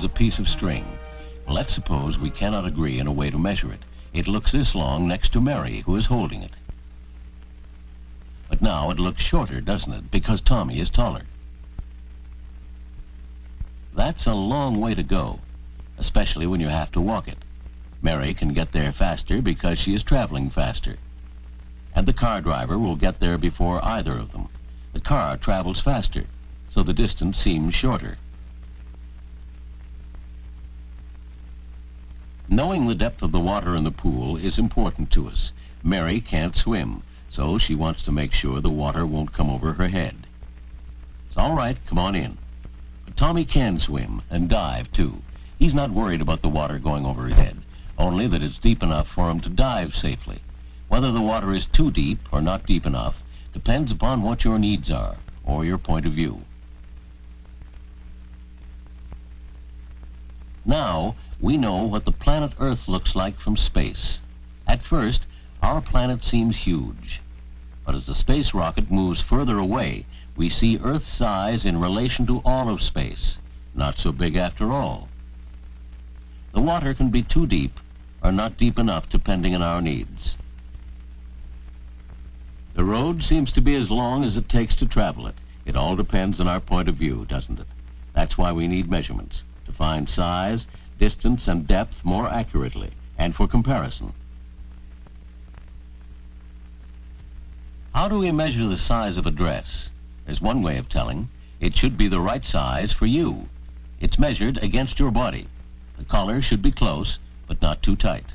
is a piece of string. Let's suppose we cannot agree on a way to measure it. It looks this long next to Mary, who is holding it. But now it looks shorter, doesn't it, because Tommy is taller. That's a long way to go, especially when you have to walk it. Mary can get there faster because she is traveling faster. And the car driver will get there before either of them. The car travels faster, so the distance seems shorter. Knowing the depth of the water in the pool is important to us. Mary can't swim, so she wants to make sure the water won't come over her head. It's all right, come on in. But Tommy can swim and dive, too. He's not worried about the water going over his head, only that it's deep enough for him to dive safely. Whether the water is too deep or not deep enough depends upon what your needs are, or your point of view. Now, we know what the planet Earth looks like from space. At first, our planet seems huge. But as the space rocket moves further away, we see Earth's size in relation to all of space. Not so big after all. The water can be too deep or not deep enough depending on our needs. The road seems to be as long as it takes to travel it. It all depends on our point of view, doesn't it? That's why we need measurements, to find size, distance, and depth more accurately, and for comparison. How do we measure the size of a dress? There's one way of telling. It should be the right size for you. It's measured against your body. The collar should be close, but not too tight.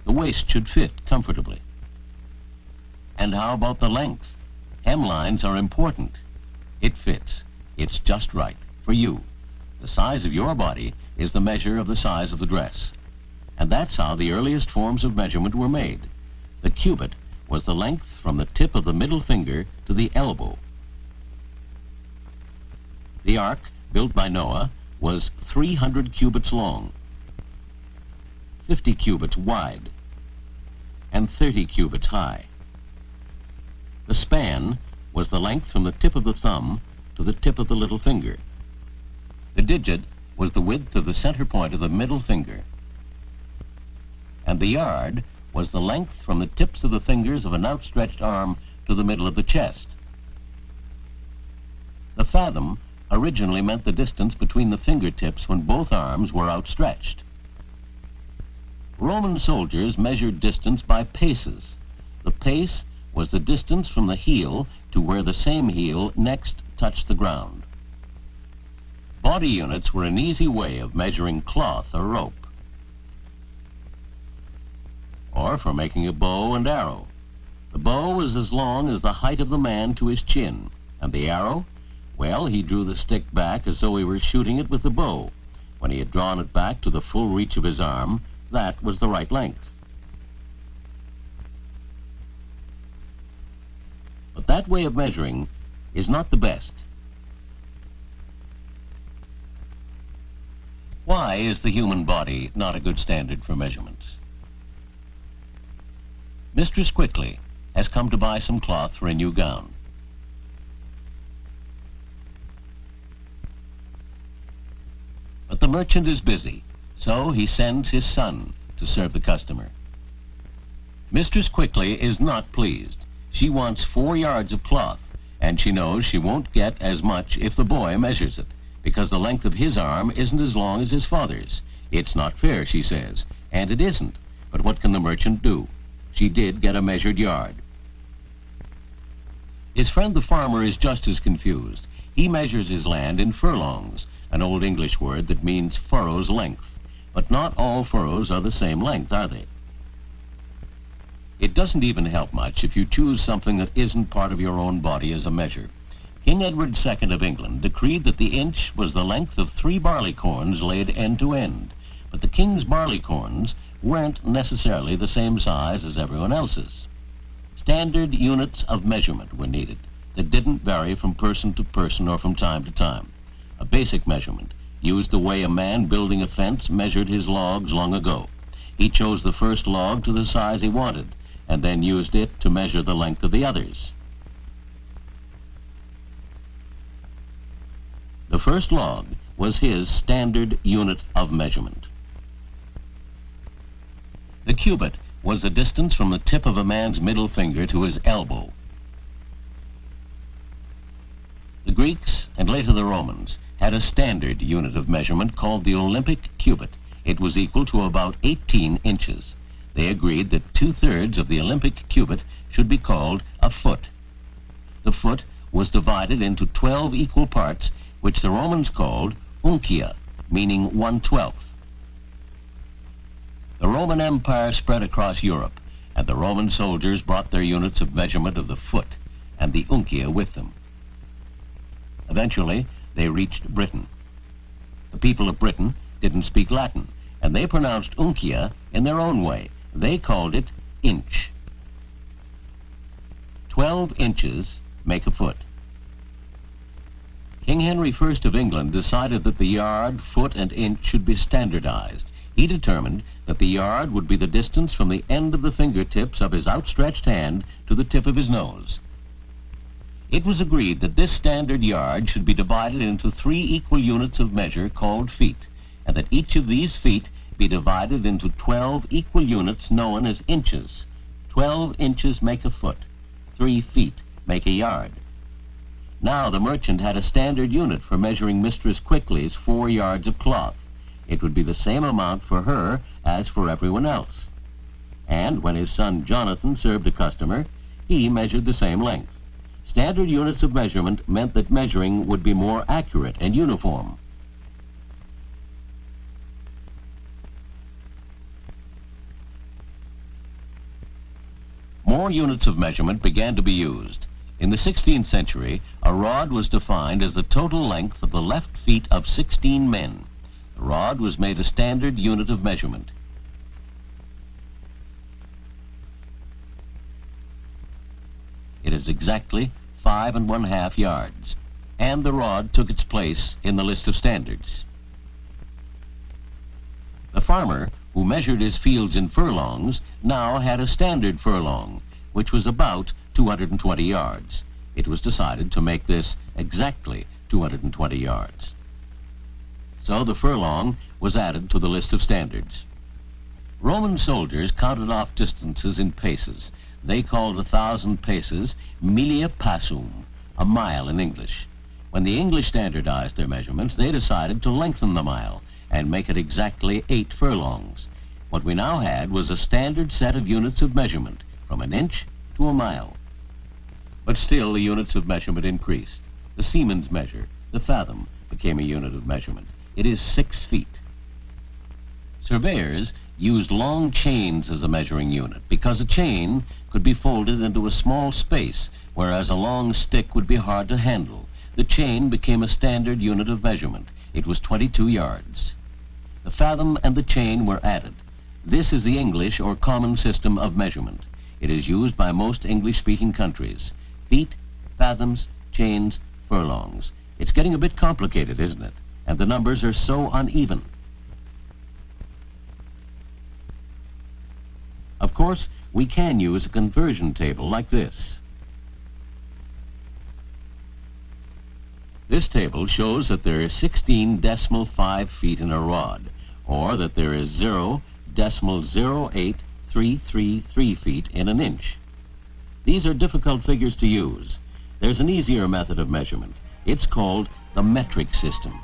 The waist should fit comfortably. And how about the length? Hemlines are important. It fits. It's just right for you. The size of your body is the measure of the size of the dress. And that's how the earliest forms of measurement were made. The cubit was the length from the tip of the middle finger to the elbow. The ark, built by Noah, was 300 cubits long, 50 cubits wide, and 30 cubits high. The span was the length from the tip of the thumb to the tip of the little finger. The digit was the width of the center point of the middle finger. And the yard was the length from the tips of the fingers of an outstretched arm to the middle of the chest. The fathom originally meant the distance between the fingertips when both arms were outstretched. Roman soldiers measured distance by paces. The pace was the distance from the heel to where the same heel next touched the ground. Body units were an easy way of measuring cloth or rope, or for making a bow and arrow. The bow was as long as the height of the man to his chin, and the arrow, well, he drew the stick back as though he were shooting it with the bow. When he had drawn it back to the full reach of his arm, that was the right length. But that way of measuring is not the best. Why is the human body not a good standard for measurements? Mistress Quickly has come to buy some cloth for a new gown. But the merchant is busy, so he sends his son to serve the customer. Mistress Quickly is not pleased. She wants 4 yards of cloth, and she knows she won't get as much if the boy measures it, because the length of his arm isn't as long as his father's. It's not fair, she says, and it isn't. But what can the merchant do? She did get a measured yard. His friend the farmer is just as confused. He measures his land in furlongs, an old English word that means furrow's length. But not all furrows are the same length, are they? It doesn't even help much if you choose something that isn't part of your own body as a measure. King Edward II of England decreed that the inch was the length of 3 barley corns laid end to end. But the king's barley corns weren't necessarily the same size as everyone else's. Standard units of measurement were needed that didn't vary from person to person or from time to time. A basic measurement used the way a man building a fence measured his logs long ago. He chose the first log to the size he wanted, and then used it to measure the length of the others. The first log was his standard unit of measurement. The cubit was the distance from the tip of a man's middle finger to his elbow. The Greeks, and later the Romans, had a standard unit of measurement called the Olympic cubit. It was equal to about 18 inches. They agreed that 2/3 of the Olympic cubit should be called a foot. The foot was divided into 12 equal parts, which the Romans called uncia, meaning 1/12. The Roman Empire spread across Europe, and the Roman soldiers brought their units of measurement of the foot and the uncia with them. Eventually, they reached Britain. The people of Britain didn't speak Latin, and they pronounced uncia in their own way. They called it inch. 12 inches make a foot. King Henry I of England decided that the yard, foot, and inch should be standardized. He determined that the yard would be the distance from the end of the fingertips of his outstretched hand to the tip of his nose. It was agreed that this standard yard should be divided into 3 equal units of measure called feet, and that each of these feet be divided into 12 equal units known as inches. 12 inches make a foot. 3 feet make a yard. Now the merchant had a standard unit for measuring Mistress Quickly's 4 yards of cloth. It would be the same amount for her as for everyone else. And when his son Jonathan served a customer, he measured the same length. Standard units of measurement meant that measuring would be more accurate and uniform. More units of measurement began to be used. In the 16th century, a rod was defined as the total length of the left feet of 16 men. The rod was made a standard unit of measurement. It is exactly 5 1/2 yards, and the rod took its place in the list of standards. The farmer, who measured his fields in furlongs, now had a standard furlong, which was about 220 yards. It was decided to make this exactly 220 yards. So the furlong was added to the list of standards. Roman soldiers counted off distances in paces. They called 1,000 paces milia passum, a mile in English. When the English standardized their measurements, they decided to lengthen the mile and make it exactly 8 furlongs. What we now had was a standard set of units of measurement, from an inch to a mile. But still the units of measurement increased. The seaman's measure, the fathom, became a unit of measurement. It is 6 feet. Surveyors used long chains as a measuring unit because a chain could be folded into a small space, whereas a long stick would be hard to handle. The chain became a standard unit of measurement. It was 22 yards. The fathom and the chain were added. This is the English or common system of measurement. It is used by most English-speaking countries. Feet, fathoms, chains, furlongs. It's getting a bit complicated, isn't it? And the numbers are so uneven. Of course, we can use a conversion table like this. This table shows that there is 16.5 feet in a rod, or that there is 0.08333 feet in an inch. These are difficult figures to use. There's an easier method of measurement. It's called the metric system.